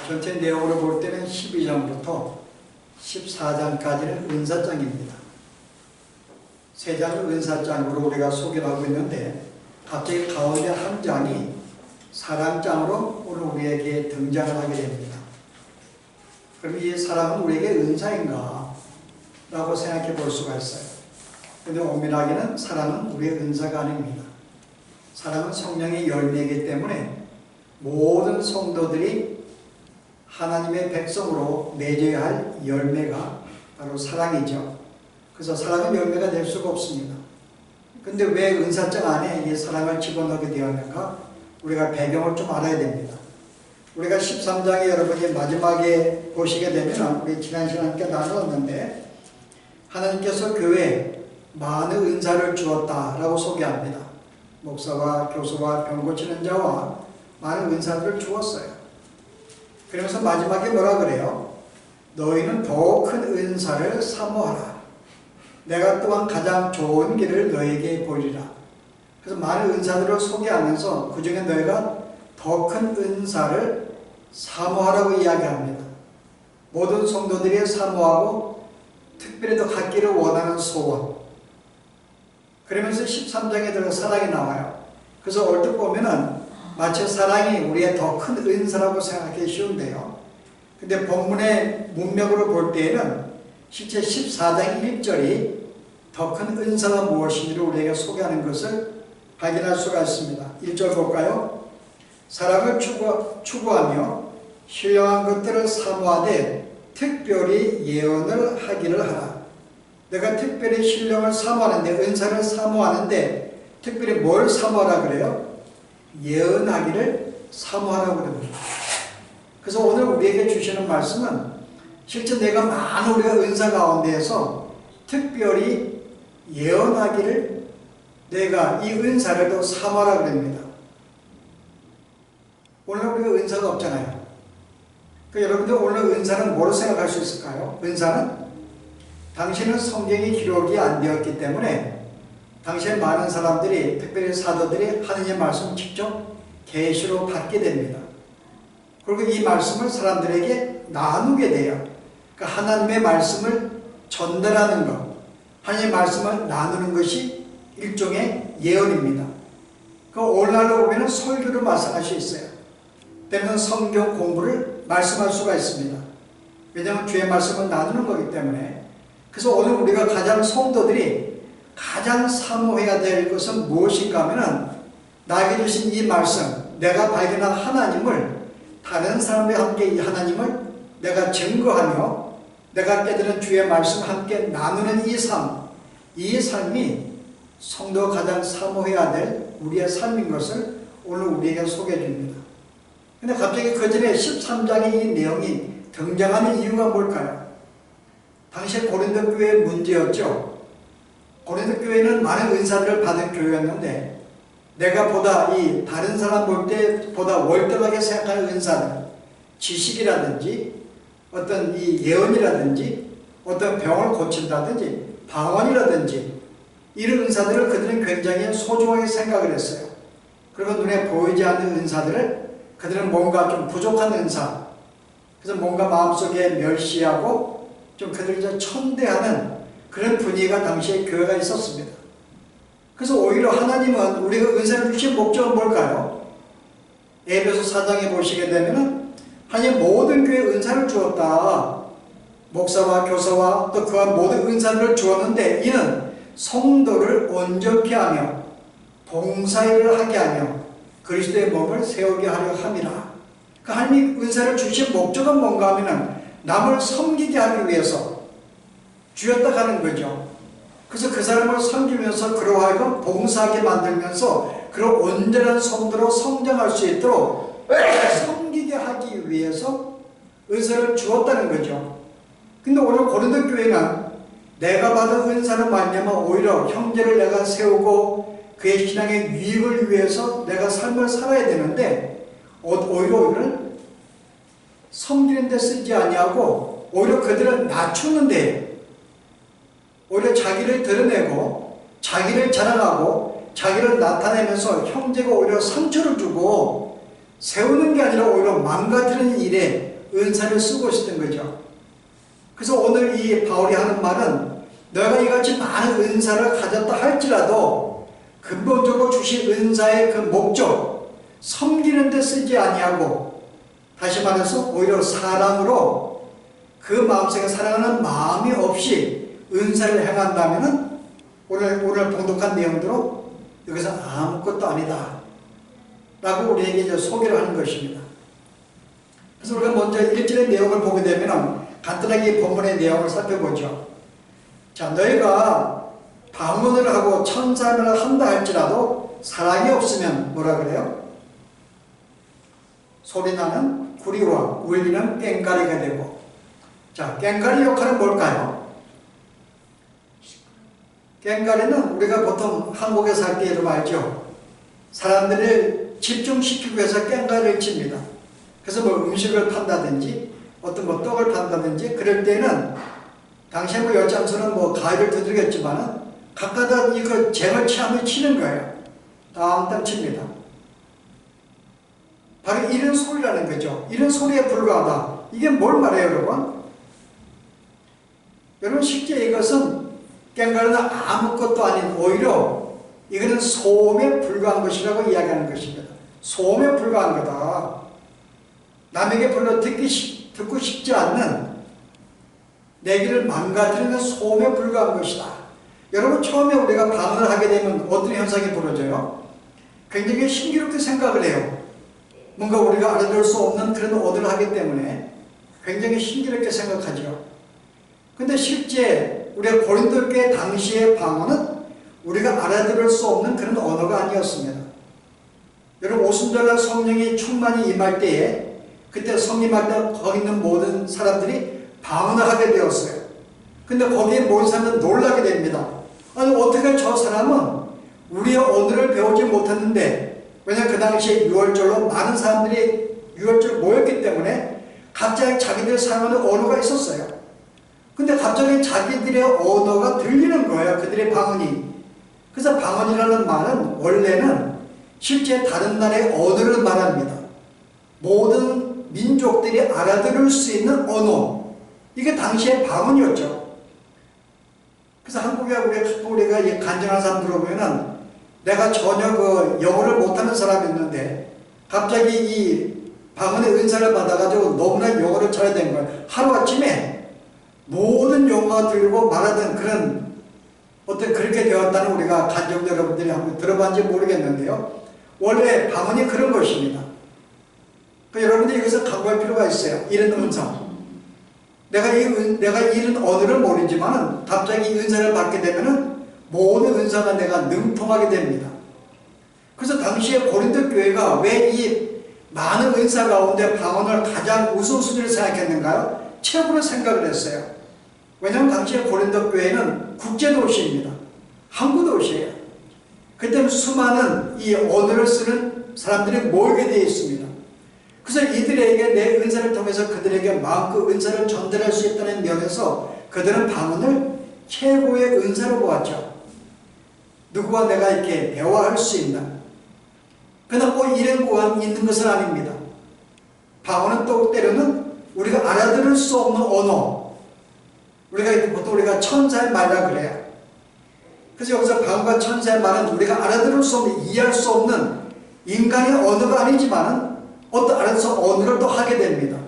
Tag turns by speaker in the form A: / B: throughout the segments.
A: 전체 내용으로 볼 때는 12장부터 14장까지는 은사장입니다. 세 장을 은사장으로 우리가 소개를 하고 있는데 갑자기 가운데 한 장이 사랑장으로 오늘 우리에게 등장을 하게 됩니다. 그럼 이 사랑은 우리에게 은사인가? 라고 생각해 볼 수가 있어요. 그런데 엄밀하게는 사랑은 우리의 은사가 아닙니다. 사랑은 성령의 열매이기 때문에 모든 성도들이 하나님의 백성으로 맺어야 할 열매가 바로 사랑이죠. 그래서 사랑은 열매가 될 수가 없습니다. 근데 왜 은사장 안에 이 사랑을 집어넣게 되었는가? 우리가 배경을 좀 알아야 됩니다. 우리가 13장에 여러분이 마지막에 보시게 되면 우리 지난 시간에 함께 나누었는데 하나님께서 교회에 많은 은사를 주었다라고 소개합니다. 목사와 교수와 병 고치는 자와 많은 은사들을 주었어요. 그러면서 마지막에 뭐라 그래요? 너희는 더 큰 은사를 사모하라. 내가 또한 가장 좋은 길을 너에게 보이리라. 그래서 많은 은사들을 소개하면서 그 중에 너희가 더 큰 은사를 사모하라고 이야기합니다. 모든 성도들이 사모하고 특별히 더 갖기를 원하는 소원. 그러면서 13장에 들어 사랑이 나와요. 그래서 얼핏 보면은 마치 사랑이 우리의 더 큰 은사라고 생각하기 쉬운데요. 근데 본문의 문맥으로 볼 때에는 실제 14장 1절이 더 큰 은사가 무엇인지를 우리에게 소개하는 것을 발견할 수가 있습니다. 1절 볼까요? 사랑을 추구하며 신령한 것들을 사모하되 특별히 예언을 하기를 하라. 내가 특별히 신령을 사모하는데, 은사를 사모하는데 특별히 뭘 사모하라 그래요? 예언하기를 사모하라고 그럽니다. 그래서 오늘 우리에게 주시는 말씀은 실제 내가 많은 우리가 은사 가운데에서 특별히 예언하기를 내가 이 은사를 더 사모하라 그럽니다. 오늘 우리가 은사가 없잖아요. 그러니까 여러분들 오늘 은사는 뭐로 생각할 수 있을까요? 은사는 당신은 성경이 기록이 안 되었기 때문에 당시에 많은 사람들이, 특별히 사도들이 하느님의 말씀을 직접 계시로 받게 됩니다. 그리고 이 말씀을 사람들에게 나누게 돼요. 그러니까 하나님의 말씀을 전달하는 것, 하나님의 말씀을 나누는 것이 일종의 예언입니다. 그 오늘날로 보면 설교를 말씀할 수 있어요. 때문에 성경 공부를 말씀할 수가 있습니다. 왜냐하면 주의 말씀을 나누는 거기 때문에. 그래서 오늘 우리가 가장 성도들이 가장 사모해야 될 것은 무엇인가 하면은 나에게 주신 이 말씀, 내가 발견한 하나님을 다른 사람과 함께 이 하나님을 내가 증거하며 내가 깨달은 주의 말씀을 함께 나누는 이 삶, 이 삶이 성도가 가장 사모해야 될 우리의 삶인 것을 오늘 우리에게 소개해 줍니다. 근데 갑자기 그 전에 13장의 이 내용이 등장하는 이유가 뭘까요? 당시에 고린도 교회의 문제였죠. 고린도 교회는 많은 은사들을 받은 교회였는데 내가 보다 이 다른 사람 볼 때보다 월등하게 생각하는 은사들, 지식이라든지 어떤 이 예언이라든지 어떤 병을 고친다든지 방언이라든지 이런 은사들을 그들은 굉장히 소중하게 생각을 했어요. 그리고 눈에 보이지 않는 은사들을 그들은 뭔가 좀 부족한 은사, 그래서 뭔가 마음속에 멸시하고 좀 그들을 천대하는 그런 분위기가 당시에 교회가 있었습니다. 그래서 오히려 하나님은 우리가 은사를 주신 목적은 뭘까요? 에베소 4장에 보시게 되면 하나님 모든 교회에 은사를 주었다. 목사와 교사와 또 그와 모든 은사를 주었는데 이는 성도를 온전케 하며 봉사일을 하게 하며 그리스도의 몸을 세우게 하려 함이라. 그 하나님 은사를 주신 목적은 뭔가 하면 남을 섬기게 하기 위해서 주였다 하는 거죠. 그래서 그 사람을 섬기면서 그로 하여금 봉사하게 만들면서 그런 온전한 성도로 성장할 수 있도록 섬기게 하기 위해서 은사를 주었다는 거죠. 근데 오늘 고린도 교회는 내가 받은 은사를 말미암아 오히려 형제를 내가 세우고 그의 신앙의 유익을 위해서 내가 삶을 살아야 되는데 오히려 우리는 섬기는 데 쓰지 아니하고 오히려 그들은 낮추는 데 오히려 자기를 드러내고 자기를 자랑하고 자기를 나타내면서 형제가 오히려 상처를 주고 세우는 게 아니라 오히려 망가뜨리는 일에 은사를 쓰고 있었던 거죠. 그래서 오늘 이 바울이 하는 말은 너가 이같이 많은 은사를 가졌다 할지라도 근본적으로 주신 은사의 그 목적, 섬기는 데 쓰지 아니하고, 다시 말해서 오히려 사랑으로 그 마음속에 사랑하는 마음이 없이 은사를 행한다면은 오늘 봉독한 내용대로 여기서 아무것도 아니다 라고 우리에게 이제 소개를 하는 것입니다. 그래서 우리가 먼저 1절의 내용을 보게 되면 간단하게 본문의 내용을 살펴보죠. 자, 너희가 방언을 하고 천사를 한다 할지라도 사랑이 없으면 뭐라 그래요? 소리나는 구리와 울리는 꽹과리가 되고. 자, 꽹과리 역할은 뭘까요? 꽹과리는 우리가 보통 한국에 살 때 여러분 알죠? 사람들을 집중시키기 위해서 꽹과리를 칩니다. 그래서 뭐 음식을 판다든지 어떤 뭐 떡을 판다든지 그럴 때는 당시에 뭐 여짬수는 뭐 가위를 두들겼지만은 각가다 이거 쟁을 취하면 치는 거예요. 땀땀 칩니다. 바로 이런 소리라는 거죠. 이런 소리에 불과하다. 이게 뭘 말해요, 여러분? 여러분 실제 이것은 꽹과리는 아무것도 아닌 오히려 이거는 소음에 불과한 것이라고 이야기하는 것입니다. 소음에 불과한 거다. 남에게 별로 듣고 싶지 않는 내 길을 망가뜨리는 소음에 불과한 것이다. 여러분 처음에 우리가 방언을 하게 되면 어떤 현상이 벌어져요? 굉장히 신기롭게 생각을 해요. 뭔가 우리가 알아들 수 없는 그런 언어를 하기 때문에 굉장히 신기롭게 생각하죠. 근데 실제 우리가 고린도 교회 당시의 방언은 우리가 알아들을 수 없는 그런 언어가 아니었습니다. 여러분 오순절날 성령이 충만히 임할 때에 그때 성림할 때 거기 있는 모든 사람들이 방언을 하게 되었어요. 근데 거기에 모든 사람들은 놀라게 됩니다. 아니 어떻게 저 사람은 우리의 언어를 배우지 못했는데, 왜냐하면 그 당시에 유월절로 많은 사람들이 유월절 모였기 때문에 각자 자기들 사용하는 언어가 있었어요. 근데 갑자기 자기들의 언어가 들리는 거예요. 그들의 방언이. 그래서 방언이라는 말은 원래는 실제 다른 나라의 언어를 말합니다. 모든 민족들이 알아들을 수 있는 언어, 이게 당시의 방언이었죠. 그래서 한국에 우리가 간증하는 사람 들어보면은 내가 전혀 그 영어를 못하는 사람이 있는데 갑자기 이 방언의 은사를 받아가지고 너무나 영어를 잘해야 되는 거예요. 하루아침에 모든 영어가 들리고 말하던 그런 어떤 그렇게 되었다는 우리가 간증 여러분들이 한번 들어봤는지 모르겠는데요. 원래 방언이 그런 것입니다. 여러분들이 여기서 각오할 필요가 있어요. 이런 은사. 내가 이런 언어를 모르지만은 갑자기 이 은사를 받게 되면은 모든 은사가 내가 능통하게 됩니다. 그래서 당시에 고린도 교회가 왜 이 많은 은사 가운데 방언을 가장 우선순위를 생각했는가요? 최고로 생각을 했어요. 왜냐하면 당시에 고린도 교회는 국제도시입니다. 항구도시예요. 그때는 수많은 이 언어를 쓰는 사람들이 모이게 되어 있습니다. 그래서 이들에게 내 은사를 통해서 그들에게 마음껏 은사를 전달할 수 있다는 면에서 그들은 방언을 최고의 은사로 보았죠. 누구와 내가 이렇게 대화할 수 있는. 그러나 꼭 이런 고함이 있는 것은 아닙니다. 방언은 또 때로는 우리가 알아들을 수 없는 언어, 보통 우리가 천사의 말이라 그래요. 그래서 여기서 방언과 천사의 말은 우리가 알아들을 수 없는, 이해할 수 없는 인간의 언어가 아니지만은 어떤 알아서 언어를 또 하게 됩니다.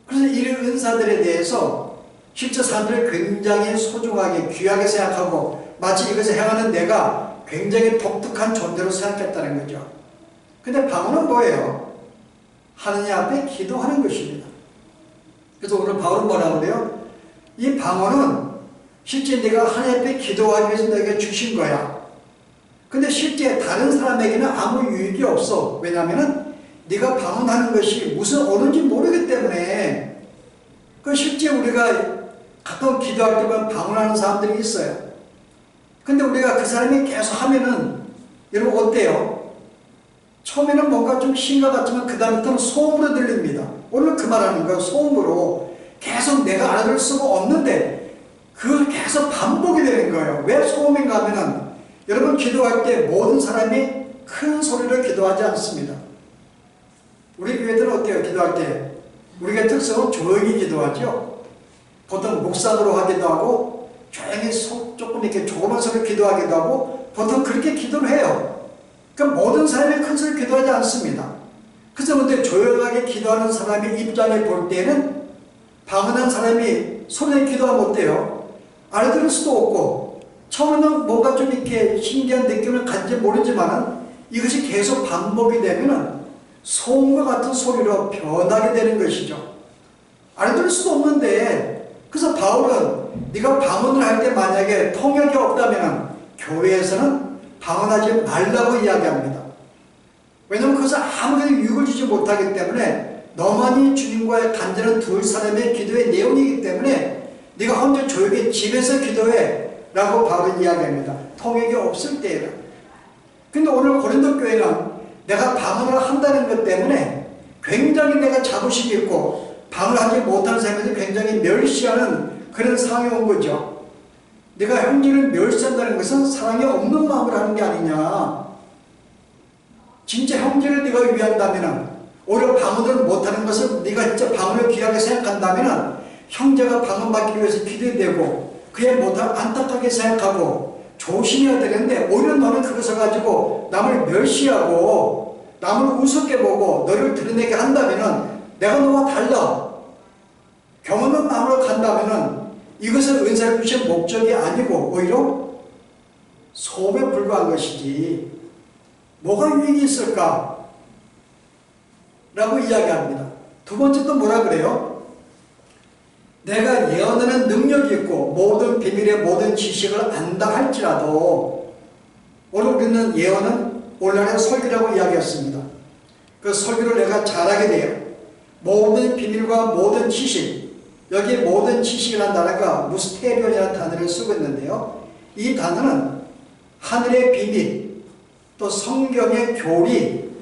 A: 그래서 이런 은사들에 대해서 실제 사람들이 굉장히 소중하게 귀하게 생각하고 마치 이것을 행하는 내가 굉장히 독특한 존재로 생각했다는 거죠. 근데 방언은 뭐예요? 하느님 앞에 기도하는 것입니다. 그래서 오늘 바울은 뭐라고 그래요? 이 방언은 실제 내가 하나님 앞에 기도하기 위해서 내게 주신 거야. 근데 실제 다른 사람에게는 아무 유익이 없어. 왜냐하면 네가 방언하는 것이 무슨 언어인지 모르기 때문에. 그 실제 우리가 가끔 기도할 때만 방언하는 사람들이 있어요. 근데 우리가 그 사람이 계속 하면은 여러분 어때요? 처음에는 뭔가 좀 신가 같지만 그 다음부터는 소음으로 들립니다. 오늘 그 말하는 거예요. 소음으로 계속 내가 알아들 수가 없는데 그걸 계속 반복이 되는 거예요. 왜 소음인가 하면은 여러분 기도할 때 모든 사람이 큰 소리로 기도하지 않습니다. 우리 교회들은 어때요? 기도할 때 우리가 특성은 조용히 기도하죠. 보통 묵상으로 하기도 하고 조용히 조금 이렇게 조그만 소리로 기도하기도 하고 보통 그렇게 기도를 해요. 그러니까 모든 사람이 큰 소리 기도하지 않습니다. 그래서 근데 조용하게 기도하는 사람의 입장에 볼 때는 방언한 사람이 소리에 기도하면 어때요? 알아들을 수도 없고 처음에는 뭔가 좀 이렇게 신기한 느낌을 갖지 모르지만 이것이 계속 반복이 되면 소음과 같은 소리로 변하게 되는 것이죠. 알아들을 수도 없는데 그래서 바울은 네가 방언을 할 때 만약에 통역이 없다면 교회에서는 방언하지 말라고 이야기합니다. 왜냐하면 그것은 아무리 유익을 주지 못하기 때문에 너만이 주님과의 간절한 두 사람의 기도의 내용이기 때문에 네가 혼자 조용히 집에서 기도해 라고 바울은 이야기합니다. 통역이 없을 때에는. 근데 오늘 고린도 교회는 내가 방언을 한다는 것 때문에 굉장히 내가 자부심이 있고 방언을 하지 못하는 사람에서 굉장히 멸시하는 그런 상황이 온 거죠. 내가 형제를 멸시한다는 것은 사랑이 없는 마음으로 하는 게 아니냐. 진짜 형제를 네가 위한다면 오히려 방언을 못하는 것을 네가 진짜 방언을 귀하게 생각한다면 형제가 방언 받기 위해서 기도되고 그의 못함을 안타깝게 생각하고 조심해야 되는데 오히려 너는 그것을 가지고 남을 멸시하고 남을 우습게 보고 너를 드러내게 한다면 내가 너와 달라. 경험한 마음으로 간다면 이것은 은사를 주신 목적이 아니고 오히려 소음에 불과한 것이지 뭐가 유익이 있을까? 라고 이야기합니다. 두 번째 또 뭐라 그래요? 내가 예언하는 능력이 있고 모든 비밀의 모든 지식을 안다 할지라도 오늘 우리는 예언은 오늘날의 설교라고 이야기했습니다. 그 설교를 내가 잘하게 돼요. 모든 비밀과 모든 지식, 여기 모든 지식이라는 단어가 무스테리온이라는 단어를 쓰고 있는데요. 이 단어는 하늘의 비밀, 또 성경의 교리,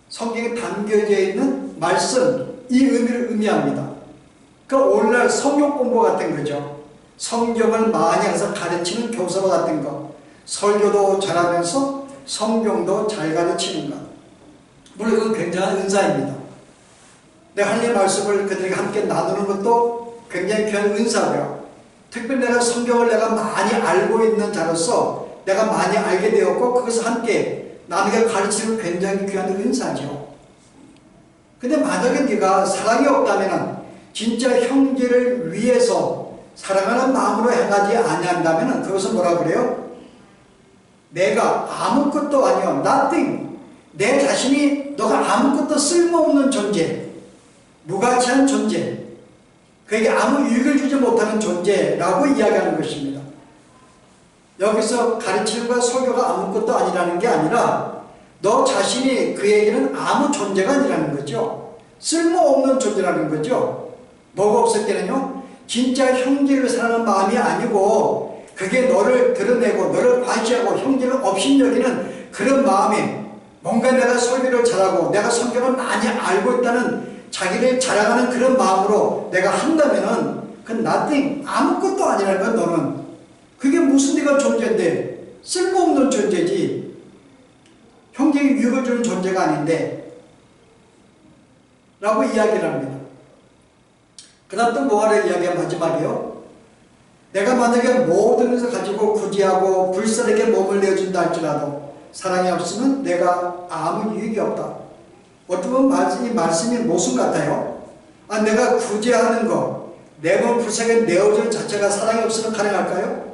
A: 성경에 담겨져 있는 말씀, 이 의미를 의미합니다. 그러니까 오늘날 성경 공부 같은 거죠. 성경을 많이 해서 가르치는 교사와 같은 거. 설교도 잘하면서 성경도 잘 가르치는 것. 물론 이건 굉장한 은사입니다. 내 하나님의 말씀을 그들에게 함께 나누는 것도 굉장히 귀한 은사고요. 특별히 내가 성경을 내가 많이 알고 있는 자로서 내가 많이 알게 되었고 그것을 함께 남에게 가르치는 굉장히 귀한 은사죠. 근데 만약에 네가 사랑이 없다면 진짜 형제를 위해서 사랑하는 마음으로 행하지 아니한다면 그것은 뭐라 그래요? 내가 아무것도 아니요. nothing. 내 자신이 너가 아무것도 쓸모없는 존재, 무가치한 존재, 그에게 아무 유익을 주지 못하는 존재라고 이야기하는 것입니다. 여기서 가르치는과 설교가 아무것도 아니라는 게 아니라 너 자신이 그에게는 아무 존재가 아니라는 거죠. 쓸모없는 존재라는 거죠. 뭐가 없을 때는요, 진짜 형제를 사랑하는 마음이 아니고 그게 너를 드러내고 너를 과시하고 형제를 업신여기는 그런 마음이 뭔가 내가 설교를 잘하고 내가 성경을 많이 알고 있다는 자기를 자랑하는 그런 마음으로 내가 한다면은 그건 nothing, 아무것도 아니라는 건 너는. 그게 무슨 네가 존재인데 쓸모없는 존재지 형제에게 유익을 주는 존재가 아닌데 라고 이야기를 합니다. 그 다음 또 뭐하러 이야기하면 마지막이요. 내가 만약에 모든 것을 가지고 구제하고 불쌍하게 몸을 내어준다 할지라도 사랑이 없으면 내가 아무 유익이 없다. 어떻게 보면 이 말씀이 모순 같아요. 내가 구제하는 거, 내 몸을 불쌍하게 내어주는 자체가 사랑이 없으면 가능할까요?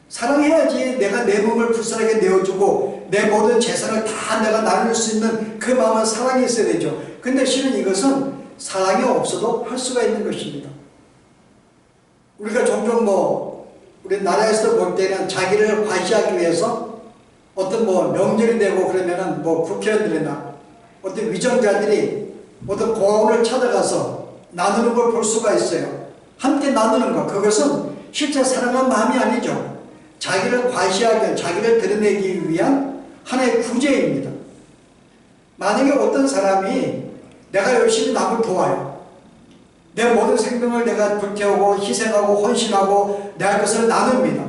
A: 사랑해야지 내가 내 몸을 불쌍하게 내어주고 내 모든 재산을 다 내가 나눌 수 있는 그 마음은 사랑이 있어야 되죠. 근데 실은 이것은 사랑이 없어도 할 수가 있는 것입니다. 우리가 종종 우리 나라에서 볼 때는 자기를 과시하기 위해서 어떤 명절이 되고 그러면은 국회의원들이나 어떤 위정자들이 어떤 고아원을 찾아가서 나누는 걸 볼 수가 있어요. 함께 나누는 것, 그것은 실제 사랑한 마음이 아니죠. 자기를 과시하기, 자기를 드러내기 위한 하나의 구제입니다. 만약에 어떤 사람이 내가 열심히 남을 도와요. 내 모든 생명을 내가 불태우고 희생하고 헌신하고 내 할 것을 나눕니다.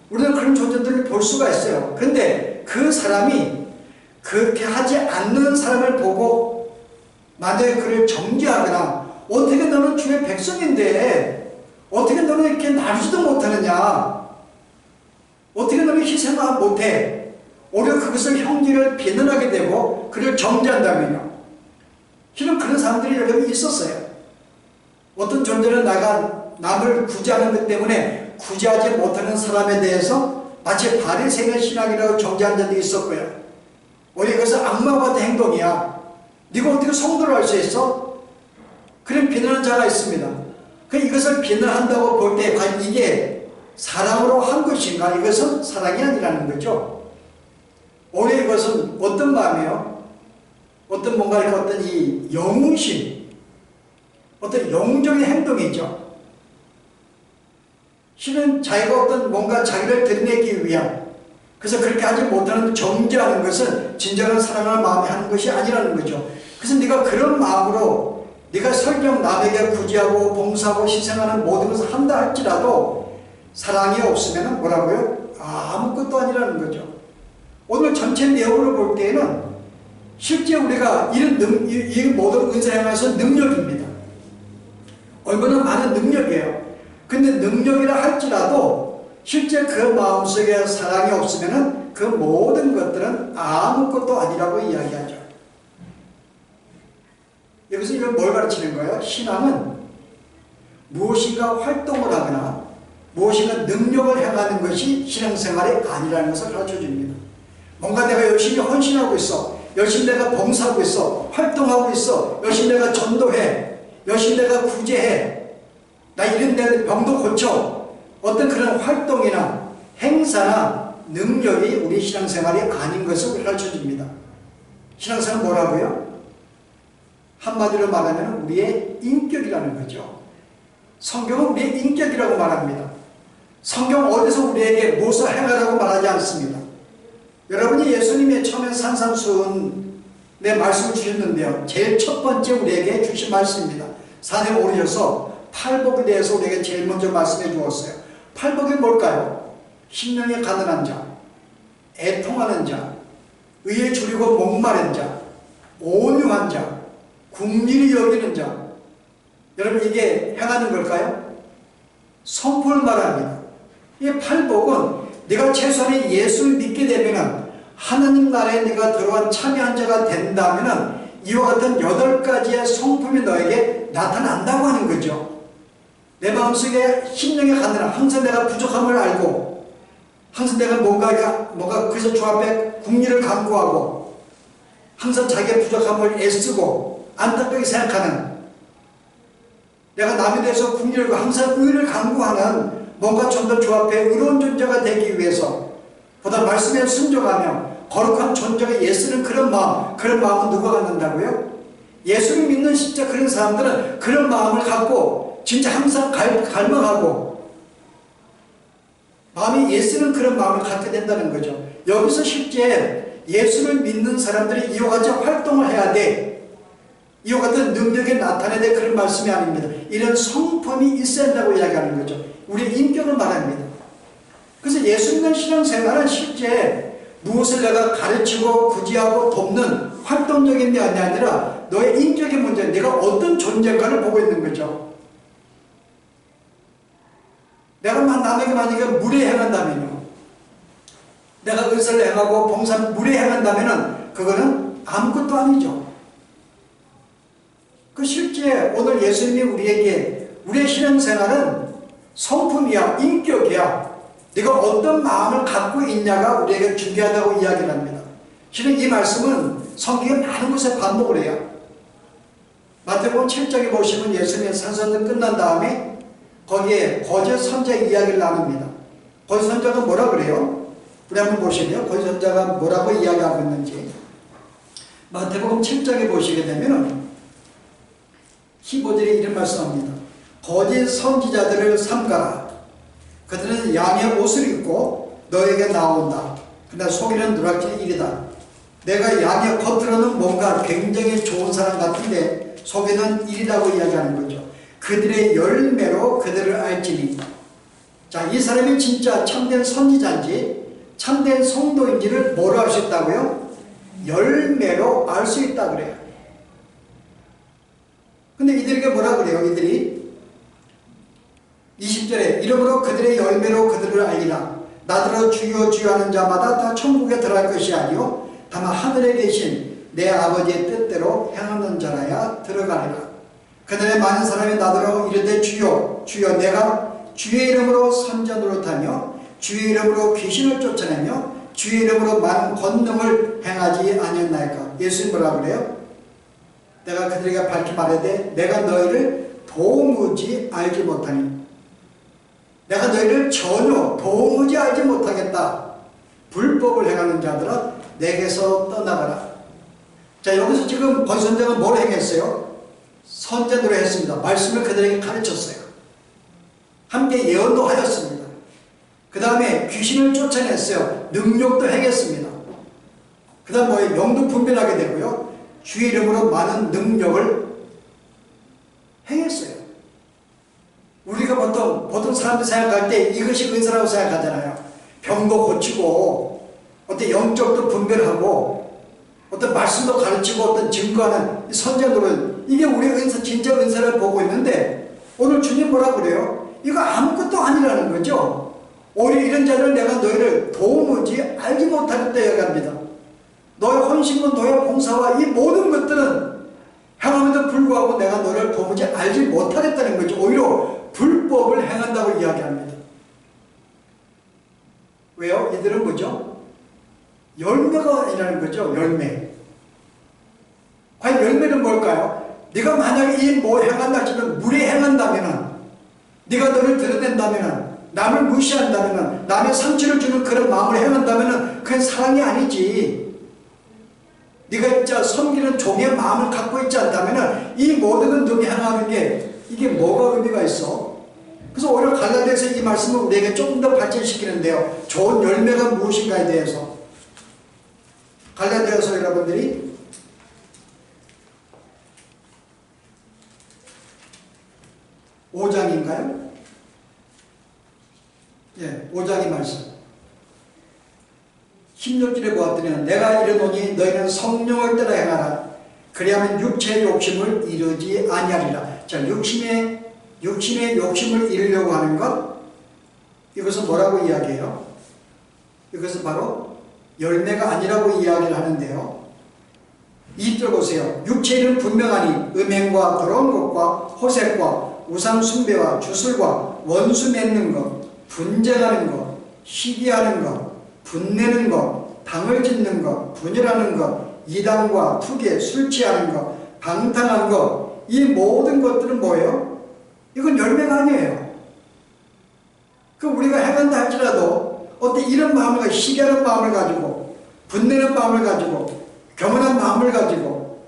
A: 우리는 그런 존재들을 볼 수가 있어요. 그런데 그 사람이 그렇게 하지 않는 사람을 보고 만약에 그를 정죄하거나 어떻게 너는 주의 백성인데 어떻게 너는 이렇게 나누지도 못하느냐, 어떻게 너는 희생을 못해, 오히려 그것을 형제를 비난하게 되고 그를 정죄한다면요. 실은 그런 사람들이 여러분 있었어요. 어떤 존재는 남을 구제하는 것 때문에 구제하지 못하는 사람에 대해서 마치 바리새인의 신앙이라고 정죄한 자도 있었고요. 오히려 그것은 악마와 같은 행동이야. 네가 어떻게 성도를 할 수 있어? 그런 비난하는 자가 있습니다. 이것을 비난한다고 볼 때 과연 이게 사랑으로 한 것인가? 이것은 사랑이 아니라는 거죠. 오히려 이것은 어떤 마음이에요? 어떤 뭔가 어떤 이 영웅심, 어떤 영웅적인 행동이죠. 실은 자기가 어떤 뭔가 자기를 드러내기 위한, 그래서 그렇게 하지 못하는 정죄하는 것은 진정한 사랑하는 마음이 하는 것이 아니라는 거죠. 그래서 네가 그런 마음으로 네가 설령 남에게 구제하고 봉사하고 희생하는 모든 것을 한다 할지라도 사랑이 없으면 뭐라고요? 아무것도 아니라는 거죠. 오늘 전체 내용을 볼 때에는 실제 우리가 이 모든 은사 행하서 능력입니다. 얼마나 많은 능력이에요. 근데 능력이라 할지라도 실제 그 마음속에 사랑이 없으면 그 모든 것들은 아무것도 아니라고 이야기하죠. 여기서 이걸 뭘 가르치는 거예요? 신앙은 무엇인가 활동을 하거나 무엇인가 능력을 행하는 것이 신앙생활이 아니라는 것을 가르쳐줍니다. 뭔가 내가 열심히 헌신하고 있어, 열심히 내가 봉사하고 있어, 활동하고 있어, 열심히 내가 전도해, 열심히 내가 구제해, 나 이런 내 병도 고쳐, 어떤 그런 활동이나 행사나 능력이 우리 신앙생활이 아닌 것을 가르쳐줍니다. 신앙생활은 뭐라고요? 한마디로 말하면 우리의 인격이라는 거죠. 성경은 우리의 인격이라고 말합니다. 성경 어디서 우리에게 무엇을 행하라고 말하지 않습니다. 여러분이 예수님의 처음에 산상수훈의 말씀을 주셨는데요. 제일 첫 번째 우리에게 주신 말씀입니다. 산에 오르셔서 팔복에 대해서 우리에게 제일 먼저 말씀해 주었어요. 팔복이 뭘까요? 심령이 가난한 자, 애통하는 자, 의에 줄이고 목마른 자, 온유한 자, 긍휼히 여기는 자. 여러분 이게 행하는 걸까요? 선포를 말합니다. 이 팔복은 네가 최소한 예수를 믿게 되면 하나님 나라에 네가 들어간 참여한 자가 된다면 이와 같은 8가지의 성품이 너에게 나타난다고 하는 거죠. 내 마음속에 심령이 가느라 항상 내가 부족함을 알고 항상 내가 뭔가 그래서 주 앞에 긍휼을 간구하고 항상 자기의 부족함을 애쓰고 안타깝게 생각하는, 내가 남에 대해서 긍휼을 항상 의를 간구하는 뭔가 좀 더 주 앞에 의로운 존재가 되기 위해서 보다 말씀에 순종하며 거룩한 존재가 예수는 그런 마음은 누가 갖는다고요? 예수를 믿는 진짜 그런 사람들은 그런 마음을 갖고 진짜 항상 갈망하고 마음이 예수는 그런 마음을 갖게 된다는 거죠. 여기서 실제 예수를 믿는 사람들이 이와 같이 활동을 해야 돼, 이와 같은 능력이 나타내야 돼, 그런 말씀이 아닙니다. 이런 성품이 있어야 한다고 이야기하는 거죠. 우리의 인격을 말합니다. 그래서 예수 믿는 신앙생활은 실제 무엇을 내가 가르치고 구제하고 돕는 활동적인 게 아니라 너의 인격의 문제, 내가 어떤 존재인가를 보고 있는 거죠. 내가 남에게 만약에 무례행한다면요, 내가 의사를 행하고 봉사 무례행한다면 그거는 아무것도 아니죠. 그 실제 오늘 예수님이 우리에게 우리의 신앙생활은 성품이야, 인격이야, 네가 어떤 마음을 갖고 있냐가 우리에게 중요하다고 이야기를 합니다. 실은 이 말씀은 성경에 많은 곳에 반복을 해요. 마태복음 7장에 보시면 예수님의 산선을 끝난 다음에 거기에 거짓 선자 이야기를 나눕니다. 거짓 선자가 뭐라 그래요? 우리 한번 보시면요, 거짓 선자가 뭐라고 이야기하고 있는지 마태복음 7장에 보시게 되면 15절에 이런 말씀합니다. 거짓 선지자들을 삼가라. 그들은 양의 옷을 입고 너에게 나온다. 그러나 속에는 누락질 일이다. 내가 양의 겉으로는 뭔가 굉장히 좋은 사람 같은데 속에는 일이라고 이야기하는 거죠. 그들의 열매로 그들을 알지니. 자, 이 사람이 진짜 참된 선지자인지 참된 성도인지를 뭐로 알 수 있다고요? 열매로 알 수 있다 그래요. 근데 이들에게 뭐라 그래요? 이들이 20절에 이러므로 그들의 열매로 그들을 알리라. 나더러 주여 주여 하는 자마다 다 천국에 들어갈 것이 아니요 다만 하늘에 계신 내 아버지의 뜻대로 행하는 자라야 들어가리라. 그들의 많은 사람이 나더러 이르되 주여 주여 내가 주의 이름으로 선자 노릇하며 주의 이름으로 귀신을 쫓아내며 주의 이름으로 많은 권능을 행하지 아니었나이까. 예수님 뭐라 그래요? 내가 그들에게 밝히 말하되 내가 너희를 도무지 알지 못하니 내가 너희를 전혀 도무지 알지 못하겠다. 불법을 행하는 자들아 내게서 떠나가라. 자, 여기서 지금 권선장은 뭘 행했어요? 선제도를 했습니다. 말씀을 그들에게 가르쳤어요. 함께 예언도 하였습니다. 그 다음에 귀신을 쫓아냈어요. 능력도 행했습니다. 그 다음 뭐예요? 영도 분별하게 되고요. 주의 이름으로 많은 능력을 행했어요. 우리가 보통 사람들 생각할 때 이것이 은사라고 생각하잖아요. 병도 고치고 어떤 영적도 분별하고 어떤 말씀도 가르치고 어떤 증거하는 선제도를 이게 우리의 은사, 진짜 은사를 보고 있는데 오늘 주님 뭐라 그래요? 이거 아무것도 아니라는 거죠. 오히려 이런 자들 내가 너희를 도무지 알지 못하겠다 여갑니다. 너의 헌신과 너의 봉사와 이 모든 것들은 행함에도 불구하고 내가 너를 도무지 알지 못하겠다는 거죠. 오히려 불법을 행한다고 이야기합니다. 왜요? 이들은 뭐죠? 열매가 아니라는 거죠. 열매. 과연 열매는 뭘까요? 네가 만약에 이 뭐 행한다 치면 물에 행한다면은 네가 너를 드러낸다면은 남을 무시한다면은 남의 상처를 주는 그런 마음을 행한다면은 그건 사랑이 아니지. 네가 진짜 섬기는 종의 마음을 갖고 있지 않다면은 이 모든 걸 너가 행하는 게 이게 뭐가 의미가 있어? 그래서 오히려 갈라디아서 이 말씀을 우리에게 조금 더 발전시키는데요. 좋은 열매가 무엇인가에 대해서 갈라디아서 여러분들이 5장인가요? 예, 5장의 말씀 16절에 보았더니 내가 이르노니 너희는 성령을 따라 행하라. 그리하면 육체의 욕심을 이루지 아니하리라. 자, 육신의 욕심을 이루려고 하는 것, 이것은 뭐라고 이야기해요? 이것은 바로 열매가 아니라고 이야기를 하는데요. 2절 보세요. 육체는 분명하니 음행과 더러운 것과 호색과 우상 숭배와 주술과 원수 맺는 것, 분쟁하는 것, 시기하는 것, 분내는 것, 당을 짓는 것, 분열하는 것, 이단과 투계, 술 취하는 것, 방탕한 것, 이 모든 것들은 뭐예요? 이건 열매가 아니에요. 그 우리가 행한다 할지라도 어떤 이런 마음을 가지고 시기하는 마음을 가지고 분내는 마음을 가지고 겸손한 마음을 가지고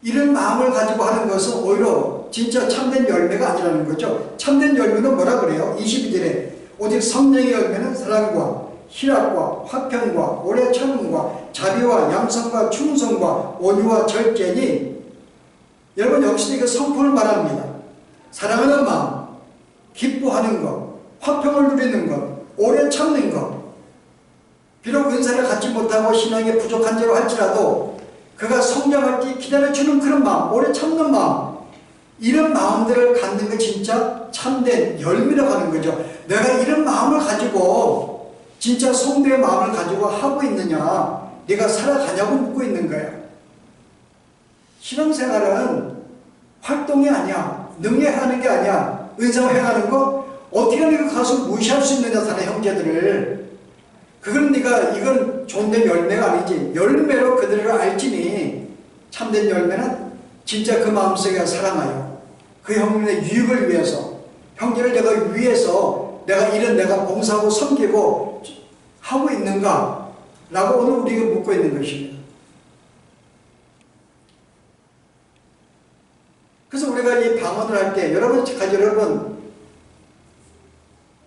A: 이런 마음을 가지고 하는 것은 오히려 진짜 참된 열매가 아니라는 거죠. 참된 열매는 뭐라 그래요? 22절에 오직 성령의 열매는 사랑과 희락과 화평과 오래 참음과 자비와 양성과 충성과 온유와 절제니 여러분 역시 이거 성품을 말합니다. 사랑하는 마음, 기뻐하는 것, 화평을 누리는 것, 오래 참는 것. 비록 은사를 갖지 못하고 신앙이 부족한 자로 할지라도 그가 성장할 때 기다려주는 그런 마음, 오래 참는 마음, 이런 마음들을 갖는 게 진짜 참된 열매라고 하는 거죠. 내가 이런 마음을 가지고 진짜 성도의 마음을 가지고 하고 있느냐, 네가 살아가냐고 묻고 있는 거예요. 신앙생활은 활동이 아니야. 능력하는 게 아니야. 은사를 행하는 거 어떻게 네가 가서 무시할 수 있느냐, 사는 형제들을. 그건 네가 이건 존된 열매가 아니지. 열매로 그들을 알지니 참된 열매는 진짜 그 마음속에 사랑하여 그 형님의 유익을 위해서 형제를 내가 위해서 내가 이런 내가 봉사하고 섬기고 하고 있는가 라고 오늘 우리가 묻고 있는 것입니다. 그래서 우리가 이 방언을 할 때 여러분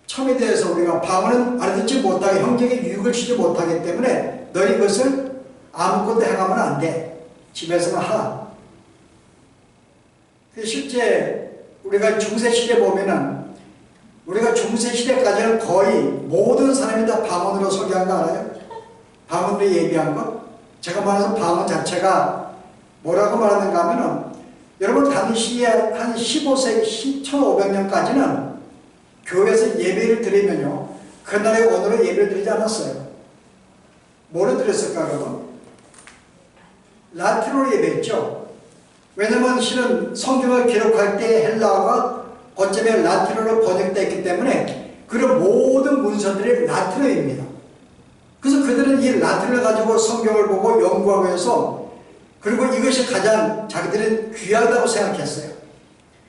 A: 처음에 대해서 우리가 방언은 알아듣지 못하게 형제에게 유익을 주지 못하기 때문에 너희 이것을 아무것도 행하면 안 돼. 집에서만 하라. 실제 우리가 중세시대 보면은 우리가 중세시대까지는 거의 모든 사람이 다 방언으로 설교한 거 알아요? 방언으로 예비한 거? 제가 말해서 방언 자체가 뭐라고 말하는가 하면은 여러분 당시에 한 15세기 1500년까지는 교회에서 예배를 드리면요 그날의 언어로 예배를 드리지 않았어요. 뭐로 드렸을까 여러분? 라틴어로 예배했죠. 왜냐면 실은 성경을 기록할 때 헬라어가 어쩌면 라틴어로 번역되어 있기 때문에 그런 모든 문서들이 라틴어입니다. 그래서 그들은 이 라틴어를 가지고 성경을 보고 연구하고 해서 그리고 이것이 가장 자기들은 귀하다고 생각했어요.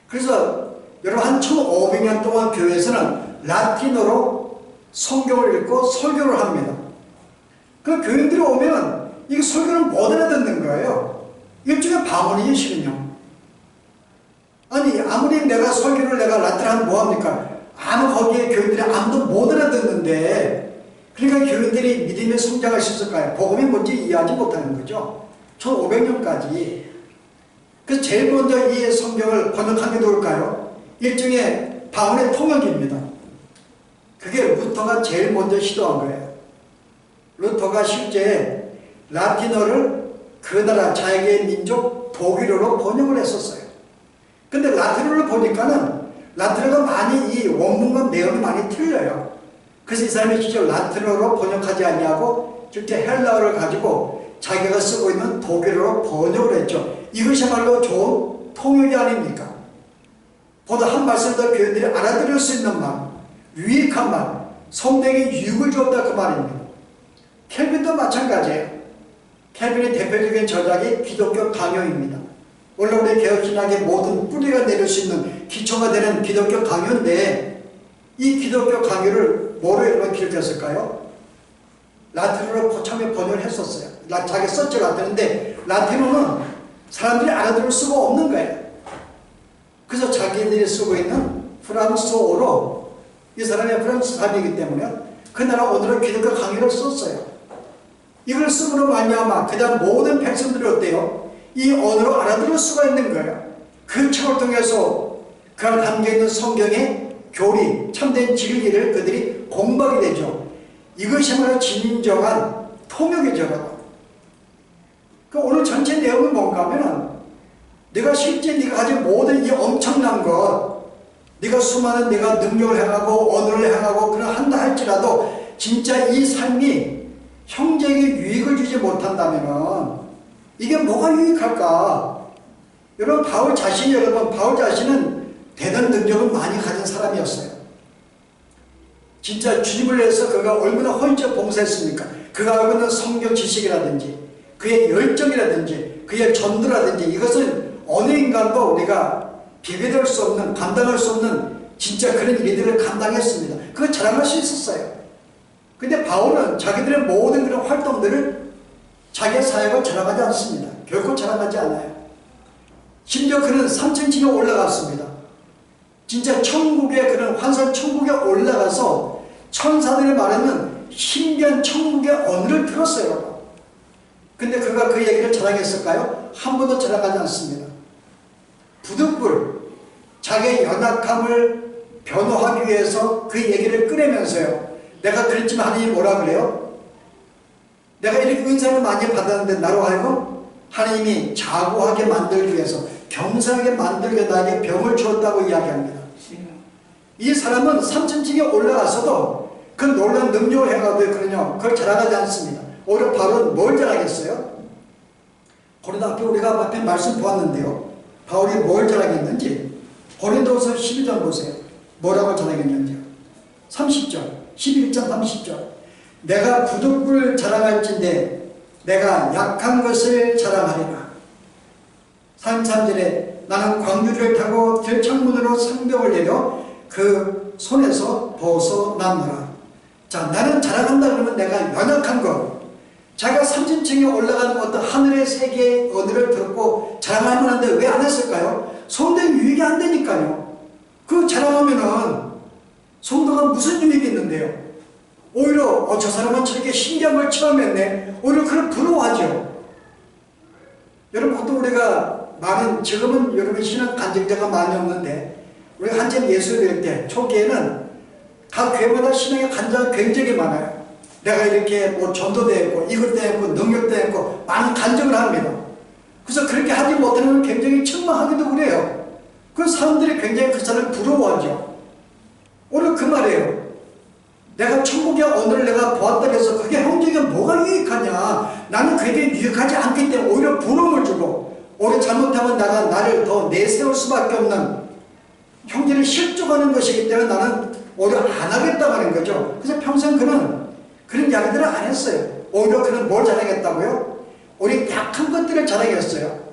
A: 그래서 여러분 한 1500년 동안 교회에서는 라틴어로 성경을 읽고 설교를 합니다. 그 교인들이 오면 이 설교를 못 알아듣는 거예요. 일종의 방언이에요 실은요. 아니 아무리 내가 설교를 내가 라틴어 하면 뭐합니까? 거기에 교인들이 아무도 못 알아듣는데 그러니까 교인들이 믿음에 성장할 수 있을까요? 복음이 뭔지 이해하지 못하는 거죠. 1500년까지. 그래서 제일 먼저 이 성경을 번역한 게 누굴까요? 일종의 방언의 통역입니다. 그게 루터가 제일 먼저 시도한 거예요. 루터가 실제 라틴어를 그 나라 자기의 민족 독일어로 번역을 했었어요. 근데 라틴어를 보니까는 라틴어가 많이 이 원문과 내용이 많이 틀려요. 그래서 이 사람이 진짜 라틴어로 번역하지 않냐고 실제 헬라어를 가지고 자기가 쓰고 있는 독일어로 번역을 했죠. 이것이야말로 좋은 통역이 아닙니까? 보다 한 말씀 더 교인들이 알아들을 수 있는 말, 유익한 말, 성경에 유익을 주었다 그 말입니다. 켈빈도 마찬가지예요. 켈빈의 대표적인 저작이 기독교 강요입니다. 원래 우리 개혁신학의 모든 뿌리가 내릴 수 있는 기초가 되는 기독교 강요인데 이 기독교 강요를 뭐로 여러분 기록했을까요? 라틴어로 처음에 번역을 했었어요. 자기 썼죠 라틴어인데 라틴어는 사람들이 알아들을 수가 없는 거예요. 그래서 자기들이 쓰고 있는 프랑스어로 이 사람이 프랑스 사람이기 때문에 그 나라 언어로 기독교 강요를 썼어요. 이걸 쓰므로 말미암아 그다음 모든 백성들이 어때요? 이 언어로 알아들을 수가 있는 거예요. 그 책을 통해서 그 안에 담겨있는 성경의 교리, 참된 진리를 그들이 공부하게 되죠. 이것이야말로 진정한 통역이죠. 그 오늘 전체 내용은 뭔가 하면은 네가 실제 네가 가진 모든 이 엄청난 것 네가 수많은 네가 능력을 행하고 언어를 행하고 그런 한다 할지라도 진짜 이 삶이 형제에게 유익을 주지 못한다면은 이게 뭐가 유익할까? 여러분 바울 자신은 대단한 능력을 많이 가진 사람이었어요. 진짜 주님을 위해서 그가 얼마나 헌신적 봉사했습니까? 그가 알고 있는 성경 지식이라든지 그의 열정이라든지 그의 전도라든지 이것은 어느 인간도 우리가 비교될 수 없는 감당할 수 없는 진짜 그런 일들을 감당했습니다. 그거 자랑할 수 있었어요. 근데 바울은 자기들의 모든 그런 활동들을 자기의 사역을 자랑하지 않습니다. 결코 자랑하지 않아요. 심지어 그는 3층 올라갔습니다. 진짜 천국의 그런 환상 천국에 올라가서 천사들이 말하는 신비한 천국의 언어를 들었어요. 근데 그가 그 얘기를 자랑했을까요? 한 번도 자랑하지 않습니다. 부득불 자기의 연약함을 변호하기 위해서 그 얘기를 꺼내면서요. 내가 그랬지만 하나님이 뭐라 그래요? 내가 이렇게 은사를 많이 받았는데 나로 하여금 하나님이 자고하게 만들기 위해서 겸손하게 만들기 위해 나에게 병을 주었다고 이야기합니다. 이 사람은 3층에 올라가서도 그 놀라운 능력을 해가지고 그걸 자랑하지 않습니다. 오히려 바울은 뭘 자랑했어요? 고린도 앞에 우리가 앞에 말씀 보았는데요. 바울이 뭘 자랑했는지 고린도서 12장 보세요. 뭐라고 자랑했는지요? 30절 11장 30절 내가 부득불 자랑할진대 내가 약한 것을 자랑하리라. 33절에 나는 광주를 타고 들창문으로 상병을 내려 그 손에서 벗어났노라. 자, 나는 자랑한다 그러면 내가 연약한 것 자기가 30층에 올라가는 어떤 하늘의 세계의 언어를 들었고 자랑할 만한데 왜 안 했을까요? 성도의 유익이 안 되니까요. 그 자랑하면은 성도가 무슨 유익이 있는데요? 오히려 저 사람은 저렇게 신기한 걸 체험했네. 오히려 그걸 부러워하죠. 여러분 보통 우리가 많은 지금은 여러분 신앙 간증자가 많이 없는데 우리가 한참 예수 배울 때 초기에는 각 교회마다 신앙의 간증자가 굉장히 많아요. 내가 이렇게 뭐 전도되었고 이것 되었고 능력 되었고 많은 간증을 합니다. 그래서 그렇게 하지 못하는 건 굉장히 실망하기도 그래요. 그 사람들이 굉장히 그 사람을 부러워하죠. 오늘 그 말이에요. 내가 천국의 언어를 내가 보았다 해서 그게 형제에게 뭐가 유익하냐. 나는 그게 유익하지 않기 때문에 오히려 부러움을 주고 오히려 잘못하면 나를 더 내세울 수밖에 없는 형제를 실족하는 것이기 때문에 나는 오히려 안 하겠다고 하는 거죠. 그래서 평생 그는 그런 이야기들을 안 했어요. 오히려 그는 뭘 자랑했다고요? 우리 약한 것들을 자랑했어요.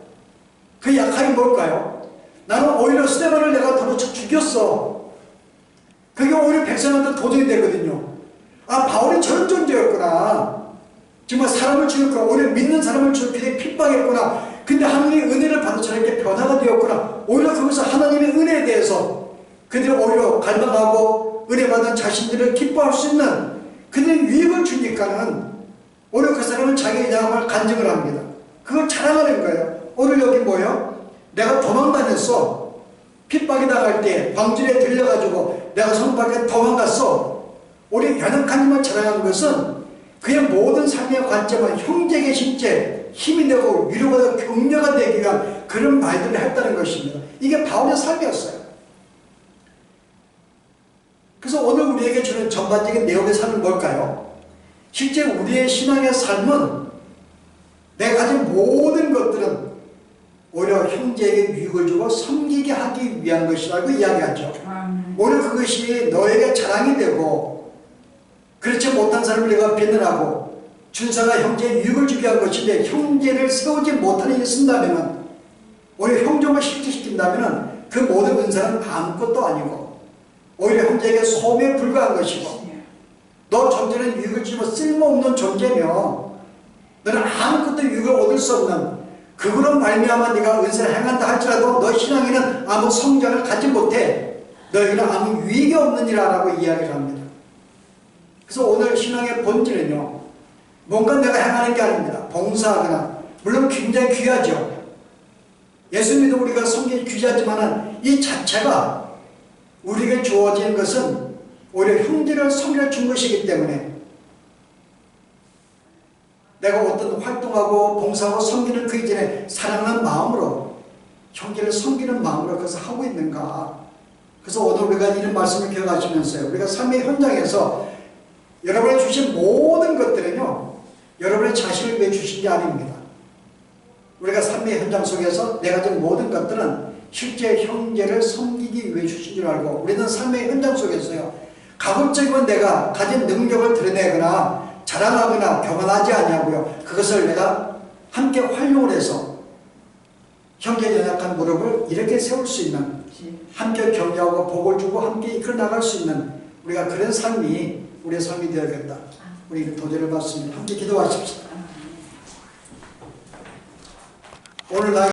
A: 그 약함이 뭘까요? 나는 오히려 스데반을 내가 도로쳐 죽였어. 그게 오히려 백성한테 도전이 되거든요. 아, 바울이 저런 존재였구나. 정말 사람을 죽였구나. 오히려 믿는 사람을 죽이게 핍박했구나. 근데 하나님의 은혜를 받아 저렇게 변화가 되었구나. 오히려 거기서 하나님의 은혜에 대해서 그들이 오히려 갈망하고 은혜 받은 자신들을 기뻐할 수 있는 그들의 유익을 주니까는 오히려 그 사람은 자기의 양함을 간증을 합니다. 그걸 자랑하는 거예요. 오늘 여기 뭐예요? 내가 도망다녔어. 핍박이 당할 때 광주리에 들려가지고 내가 성 밖에 도망갔어. 우리 연약한 일만 자랑하는 것은 그의 모든 삶의 관점은 형제에게 실제 힘이 되고 위로가 되고 격려가 되기 위한 그런 말들을 했다는 것입니다. 이게 바울의 삶이었어요. 그래서 오늘 우리에게 주는 전반적인 내용의 삶은 뭘까요? 실제 우리의 신앙의 삶은 내가 가진 모든 것들은 오히려 형제에게 유익을 주고 섬기게 하기 위한 것이라고 이야기하죠. 오히려 그것이 너에게 자랑이 되고 그렇지 못한 사람을 내가 배늘하고 준사가 형제에 유익을 주게 한 것인데 형제를 세우지 못하는 일을 쓴다면 오히려 형종을 실제시킨다면 그 모든 은사는 아무것도 아니고 오히려 형제에게 소음에 불과한 것이고 너 존재는 유익을 주면 쓸모없는 존재며 너는 아무것도 유익을 얻을 수 없는 그거로 말미암아 네가 은사를 행한다 할지라도 너 신앙에는 아무 성장을 갖지 못해 너에게는 아무 유익이 없는 이라라고 이야기를 합니다. 그래서 오늘 신앙의 본질은요 뭔가 내가 행하는 게 아닙니다. 봉사하거나 물론 굉장히 귀하죠. 예수 믿어 우리가 섬기기 귀하지만 이 자체가 우리에게 주어진 것은 오히려 형제를 섬겨 준 것이기 때문에 내가 어떤 활동하고 봉사하고 섬기는 그 이전에 사랑하는 마음으로 형제를 섬기는 마음으로 그것을 하고 있는가. 그래서 오늘 우리가 이런 말씀을 기억하시면서요 우리가 삶의 현장에서 여러분이 주신 모든 것들은요 여러분의 자신을 위해 주신 게 아닙니다. 우리가 삶의 현장 속에서 내가 준 모든 것들은 실제 형제를 섬기기 위해 주신 줄 알고 우리는 삶의 현장 속에서요 가급적이면 내가 가진 능력을 드러내거나 자랑하거나 교만하지 않냐고요. 그것을 내가 함께 활용을 해서 형제 연약한 무릎을 이렇게 세울 수 있는 함께 격려하고 복을 주고 함께 이끌어 나갈 수 있는 우리가 그런 삶이 우리의 삶이 되어야겠다. 우리 도전을 받습니다. 함께 기도하십시다. 오늘 나